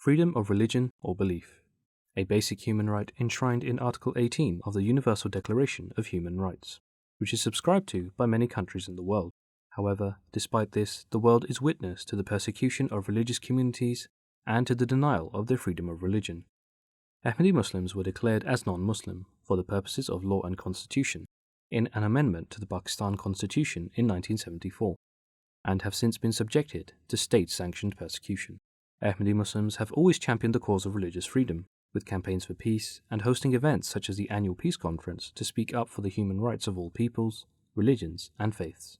freedom of religion or belief, a basic human right enshrined in Article 18 of the Universal Declaration of Human Rights, which is subscribed to by many countries in the world. However, despite this, the world is witness to the persecution of religious communities and to the denial of their freedom of religion. Ahmadi Muslims were declared as non-Muslim for the purposes of law and constitution in an amendment to the Pakistan Constitution in 1974, and have since been subjected to state-sanctioned persecution. Ahmadi Muslims have always championed the cause of religious freedom, with campaigns for peace and hosting events such as the annual Peace Conference to speak up for the human rights of all peoples, religions and faiths.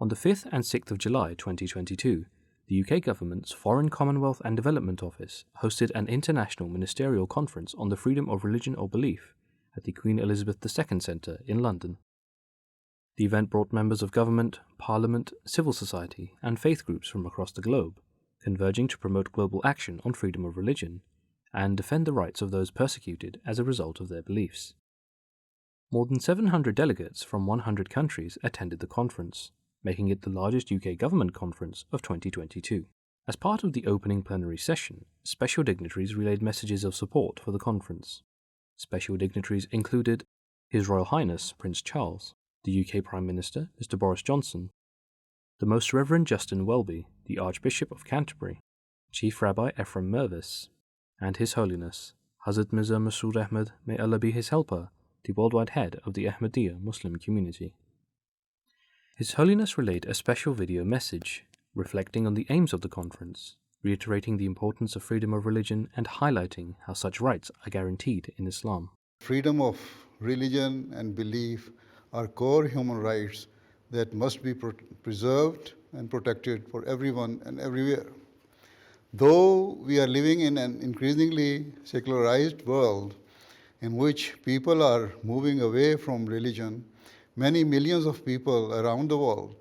On the 5th and 6th of July 2022, the UK government's Foreign, Commonwealth and Development Office hosted an international ministerial conference on the freedom of religion or belief at the Queen Elizabeth II Centre in London. The event brought members of government, parliament, civil society and faith groups from across the globe, converging to promote global action on freedom of religion and defend the rights of those persecuted as a result of their beliefs. More than 700 delegates from 100 countries attended the conference, making it the largest UK government conference of 2022. As part of the opening plenary session, special dignitaries relayed messages of support for the conference. Special dignitaries included His Royal Highness Prince Charles, the UK Prime Minister Mr Boris Johnson, the Most Reverend Justin Welby, the Archbishop of Canterbury, Chief Rabbi Ephraim Mervis, and His Holiness Hazrat Mirza Masroor Ahmad, may Allah be his helper, the worldwide head of the Ahmadiyya Muslim community. His Holiness relayed a special video message reflecting on the aims of the conference, reiterating the importance of freedom of religion and highlighting how such rights are guaranteed in Islam. Freedom of religion and belief are core human rights that must be preserved and protected for everyone and everywhere. Though we are living in an increasingly secularized world in which people are moving away from religion, many millions of people around the world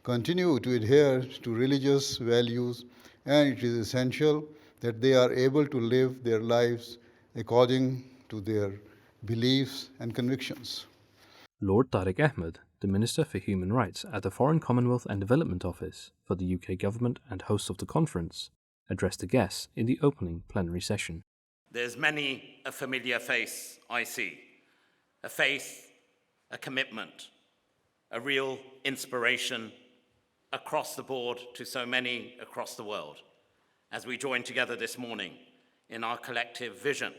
continue to adhere to religious values, and it is essential that they are able to live their lives according to their beliefs and convictions. Lord Tariq Ahmed, the Minister for Human Rights at the Foreign, Commonwealth and Development Office for the UK Government and host of the conference, addressed the guests in the opening plenary session. There's many a familiar face I see, a faith, a commitment, a real inspiration across the board to so many across the world, as we join together this morning in our collective vision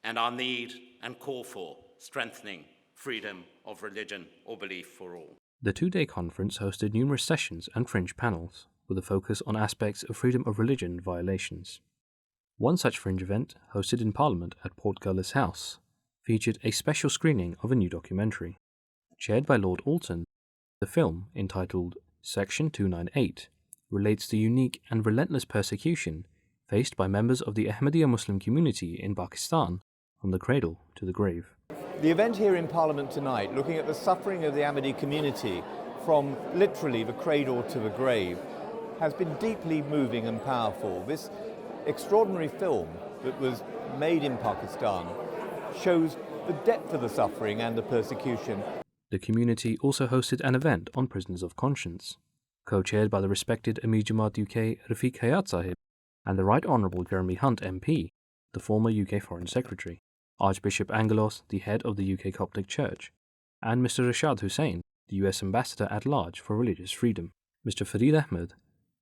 and our need and call for strengthening freedom of religion or belief for all. The two-day conference hosted numerous sessions and fringe panels, with a focus on aspects of freedom of religion violations. One such fringe event, hosted in Parliament at Portcullis House, featured a special screening of a new documentary. Chaired by Lord Alton, the film, entitled Section 298, relates the unique and relentless persecution faced by members of the Ahmadiyya Muslim community in Pakistan from the cradle to the grave. The event here in Parliament tonight, looking at the suffering of the Ahmadi community from literally the cradle to the grave, has been deeply moving and powerful. This extraordinary film that was made in Pakistan shows the depth of the suffering and the persecution. The community also hosted an event on prisoners of conscience, co-chaired by the respected Amir Jamaat UK Rafiq Hayat Sahib and the Right Honourable Jeremy Hunt MP, the former UK Foreign Secretary, Archbishop Angelos, the head of the UK Coptic Church, and Mr Rashad Hussain, the US Ambassador at Large for Religious Freedom. Mr Farid Ahmed,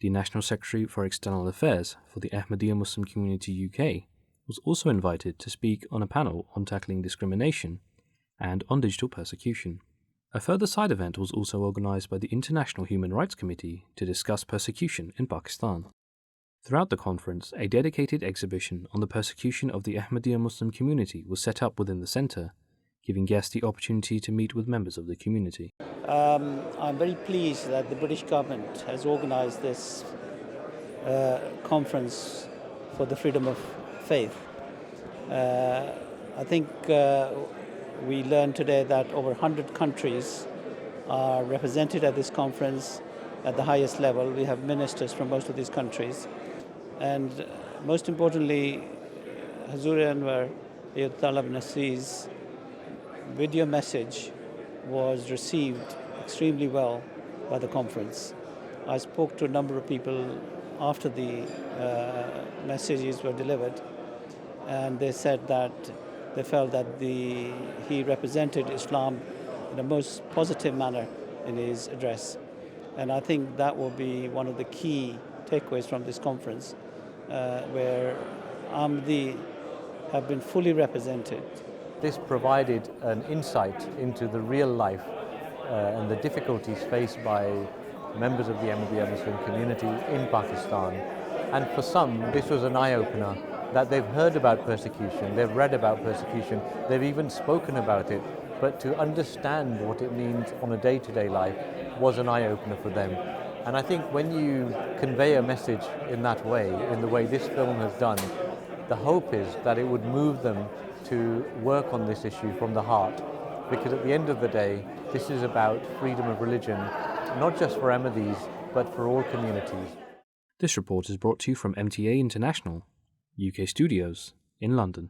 the National Secretary for External Affairs for the Ahmadiyya Muslim Community UK, was also invited to speak on a panel on tackling discrimination and on digital persecution. A further side event was also organised by the International Human Rights Committee to discuss persecution in Pakistan. Throughout the conference, a dedicated exhibition on the persecution of the Ahmadiyya Muslim community was set up within the centre, giving guests the opportunity to meet with members of the community. I'm very pleased that the British government has organised this conference for the freedom of faith. I think we learned today that over 100 countries are represented at this conference at the highest level. We have ministers from most of these countries. And most importantly, Hazur Anwar Ayyad Talab Nasri's video message was received extremely well by the conference. I spoke to a number of people after the messages were delivered, and they said that they felt that he represented Islam in the most positive manner in his address. And I think that will be one of the key takeaways from this conference, where Ahmadi have been fully represented. This provided an insight into the real life and the difficulties faced by members of the Ahmadiyya Muslim community in Pakistan. And for some, this was an eye-opener that they've heard about persecution, they've read about persecution, they've even spoken about it, but to understand what it means on a day-to-day life was an eye-opener for them. And I think when you convey a message in that way, in the way this film has done, the hope is that it would move them to work on this issue from the heart, because at the end of the day, this is about freedom of religion, not just for Ahmadis, but for all communities. This report is brought to you from MTA International, UK Studios, in London.